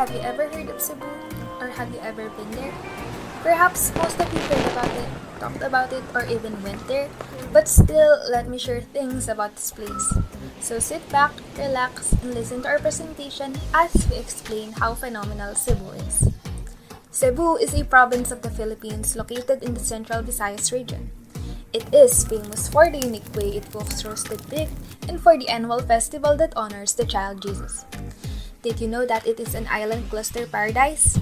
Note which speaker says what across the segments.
Speaker 1: Have you ever heard of Cebu? Or have you ever been there? Perhaps most of you heard about it, talked about it, or even went there, but still, let me share things about this place. So sit back, relax, and listen to our presentation as we explain how phenomenal Cebu is. Cebu is a province of the Philippines located in the central Visayas region. It is famous for the unique way it cooks roasted pig and for the annual festival that honors the child Jesus. Did you know that it is an island cluster paradise?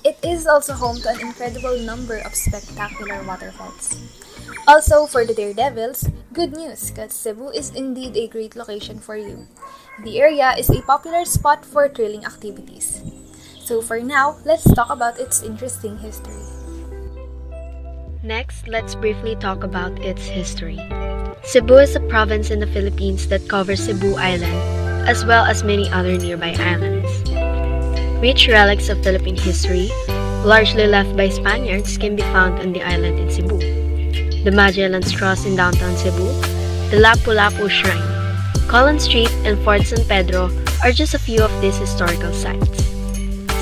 Speaker 1: It is also home to an incredible number of spectacular waterfalls. Also, for the daredevils, good news, because Cebu is indeed a great location for you. The area is a popular spot for thrilling activities. So for now, let's talk about its interesting history.
Speaker 2: Next, let's briefly talk about its history. Cebu is a province in the Philippines that covers Cebu Island, as well as many other nearby islands. Rich relics of Philippine history, largely left by Spaniards, can be found on the island in Cebu. The Magellan's Cross in downtown Cebu, the Lapu-Lapu Shrine, Colon Street, and Fort San Pedro are just a few of these historical sites.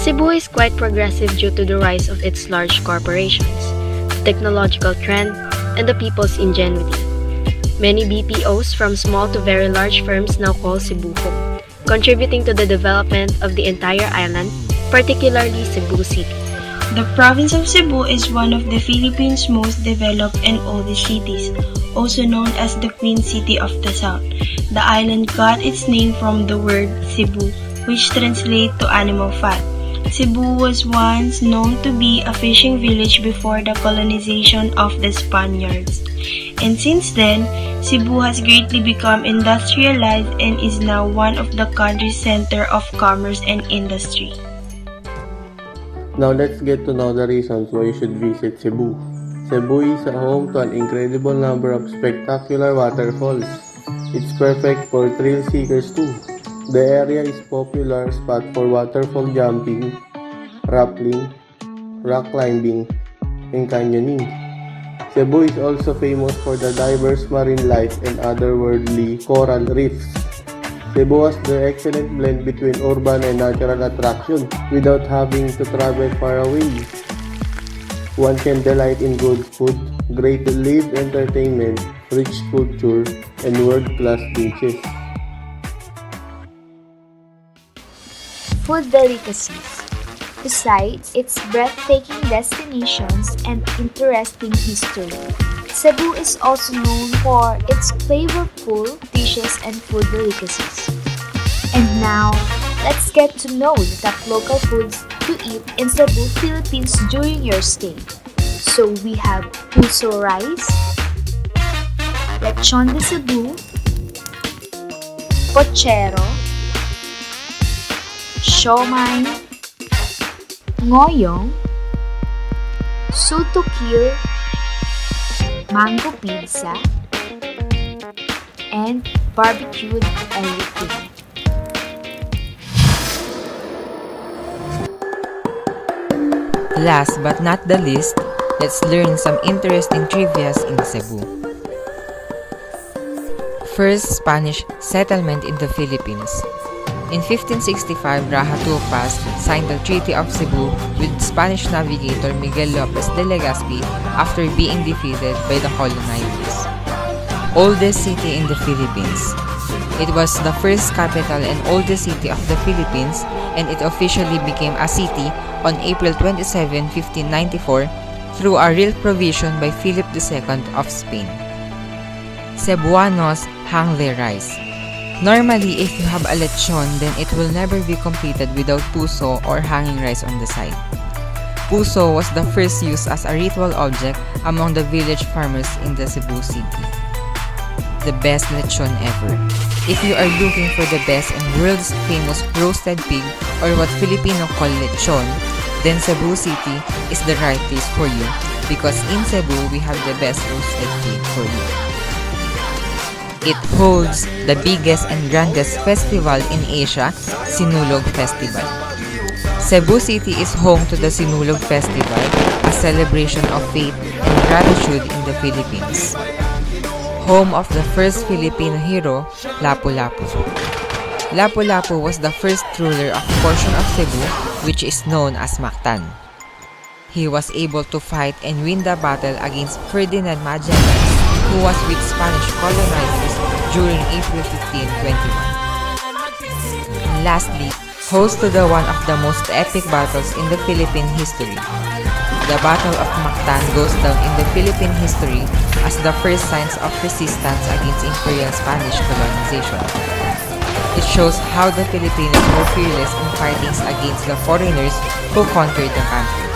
Speaker 2: Cebu is quite progressive due to the rise of its large corporations, technological trend, and the people's ingenuity. Many BPOs from small to very large firms now call Cebu home, contributing to the development of the entire island, particularly Cebu City.
Speaker 3: The province of Cebu is one of the Philippines' most developed and oldest cities, also known as the Queen City of the South. The island got its name from the word Cebu, which translates to animal fat. Cebu was once known to be a fishing village before the colonization of the Spaniards. And since then, Cebu has greatly become industrialized and is now one of the country's center of commerce and industry.
Speaker 4: Now let's get to know the reasons why you should visit Cebu. Cebu is a home to an incredible number of spectacular waterfalls. It's perfect for thrill seekers too. The area is a popular spot for waterfall jumping, rappelling, rock climbing, and canyoning. Cebu is also famous for the diverse marine life and otherworldly coral reefs. Cebu has the excellent blend between urban and natural attraction without having to travel far away. One can delight in good food, great live entertainment, rich culture, and world-class beaches.
Speaker 5: Food delicacies. Besides its breathtaking destinations and interesting history, Cebu is also known for its flavorful dishes and food delicacies. And now, let's get to know the top local foods to eat in Cebu, Philippines during your stay. So we have puso rice, lechon de Cebu, pochero, siomai, ngoyong, sutukil, mango pizza, and barbecued everything.
Speaker 6: Last but not the least, let's learn some interesting trivias in Cebu. First, Spanish settlement in the Philippines. In 1565, Raja Tupas signed the Treaty of Cebu with Spanish navigator Miguel Lopez de Legazpi after being defeated by the colonizers. Oldest city in the Philippines. It was the first capital and oldest city of the Philippines, and it officially became a city on April 27, 1594 through a real provision by Philip II of Spain. Cebuanos hang their rice. Normally, if you have a lechon, then it will never be completed without puso or hanging rice on the side. Puso was the first used as a ritual object among the village farmers in the Cebu city. The best lechon ever. If you are looking for the best and world's famous roasted pig, or what Filipino call lechon, then Cebu City is the right place for you, because in Cebu we have the best roasted pig for you. It holds the biggest and grandest festival in Asia, Sinulog Festival. Cebu City is home to the Sinulog Festival, a celebration of faith and gratitude in the Philippines. Home of the first Filipino hero, Lapu-Lapu. Lapu-Lapu was the first ruler of a portion of Cebu, which is known as Mactan. He was able to fight and win the battle against Ferdinand Magellan, who was with Spanish colonizers during April 1521. And lastly, host to the one of the most epic battles in the Philippine history. The Battle of Mactan goes down in the Philippine history as the first signs of resistance against Imperial Spanish colonization. It shows how the Filipinos were fearless in fighting against the foreigners who conquered the country.